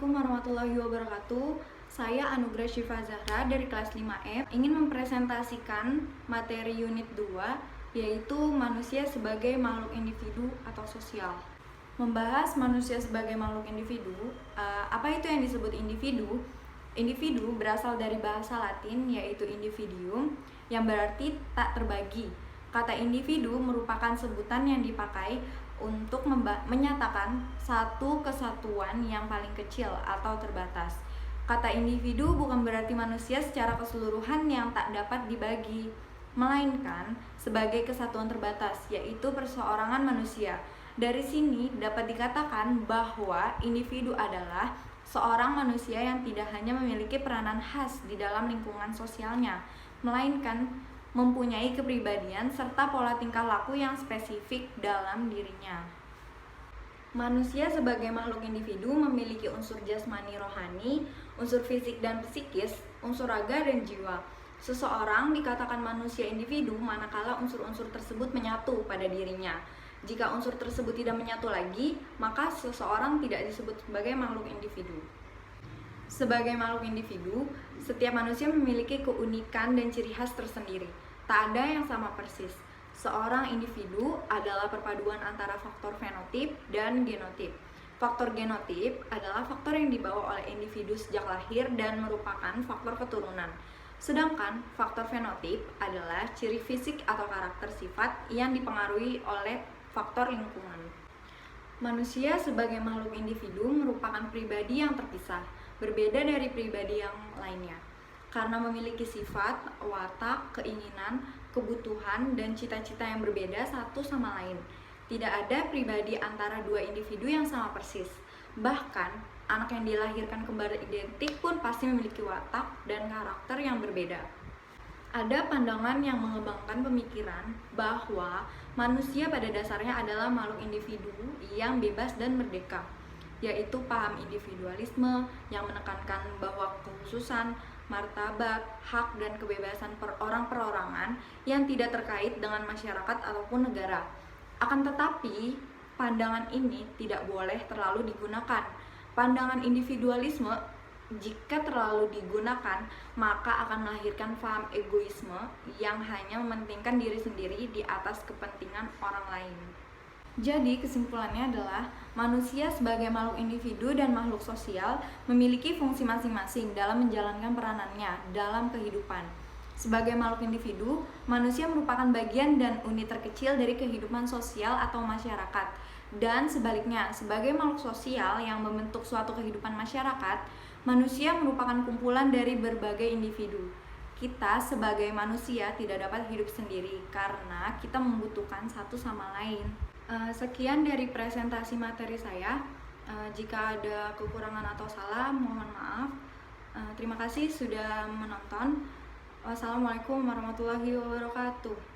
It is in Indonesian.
Assalamualaikum warahmatullahi wabarakatuh. Saya Anugrah Syifa Zahra dari kelas 5F ingin mempresentasikan materi unit 2 yaitu manusia sebagai makhluk individu atau sosial. Membahas manusia sebagai makhluk individu, apa itu yang disebut individu? Individu berasal dari bahasa Latin yaitu individuum yang berarti tak terbagi. Kata individu merupakan sebutan yang dipakai untuk menyatakan satu kesatuan yang paling kecil atau terbatas. Kata individu bukan berarti manusia secara keseluruhan yang tak dapat dibagi, melainkan sebagai kesatuan terbatas, yaitu perseorangan manusia. Dari sini dapat dikatakan bahwa individu adalah seorang manusia yang tidak hanya memiliki peranan khas di dalam lingkungan sosialnya, melainkan mempunyai kepribadian serta pola tingkah laku yang spesifik dalam dirinya. Manusia sebagai makhluk individu memiliki unsur jasmani rohani, unsur fisik dan psikis, unsur raga dan jiwa. Seseorang dikatakan manusia individu manakala unsur-unsur tersebut menyatu pada dirinya. Jika unsur tersebut tidak menyatu lagi, maka seseorang tidak disebut sebagai makhluk individu. Sebagai makhluk individu, setiap manusia memiliki keunikan dan ciri khas tersendiri. Tak ada yang sama persis. Seorang individu adalah perpaduan antara faktor fenotip dan genotip. Faktor genotip adalah faktor yang dibawa oleh individu sejak lahir dan merupakan faktor keturunan. Sedangkan faktor fenotip adalah ciri fisik atau karakter sifat yang dipengaruhi oleh faktor lingkungan. Manusia sebagai makhluk individu merupakan pribadi yang terpisah, berbeda dari pribadi yang lainnya, karena memiliki sifat, watak, keinginan, kebutuhan, dan cita-cita yang berbeda satu sama lain. Tidak ada pribadi antara dua individu yang sama persis. Bahkan, anak yang dilahirkan kembar identik pun pasti memiliki watak dan karakter yang berbeda. Ada pandangan yang mengembangkan pemikiran bahwa manusia pada dasarnya adalah makhluk individu yang bebas dan merdeka, yaitu paham individualisme yang menekankan bahwa kekhususan, martabat, hak, dan kebebasan perorangan yang tidak terkait dengan masyarakat ataupun negara. Akan tetapi, pandangan ini tidak boleh terlalu digunakan. Pandangan individualisme jika terlalu digunakan, maka akan melahirkan paham egoisme yang hanya mementingkan diri sendiri di atas kepentingan orang lain. Jadi kesimpulannya adalah manusia sebagai makhluk individu dan makhluk sosial memiliki fungsi masing-masing dalam menjalankan peranannya dalam kehidupan. Sebagai makhluk individu, manusia merupakan bagian dan unit terkecil dari kehidupan sosial atau masyarakat. Dan sebaliknya, sebagai makhluk sosial yang membentuk suatu kehidupan masyarakat, manusia merupakan kumpulan dari berbagai individu. Kita sebagai manusia tidak dapat hidup sendiri karena kita membutuhkan satu sama lain. Sekian dari presentasi materi saya. Jika ada kekurangan atau salah, mohon maaf. Terima kasih sudah menonton. Wassalamualaikum warahmatullahi wabarakatuh.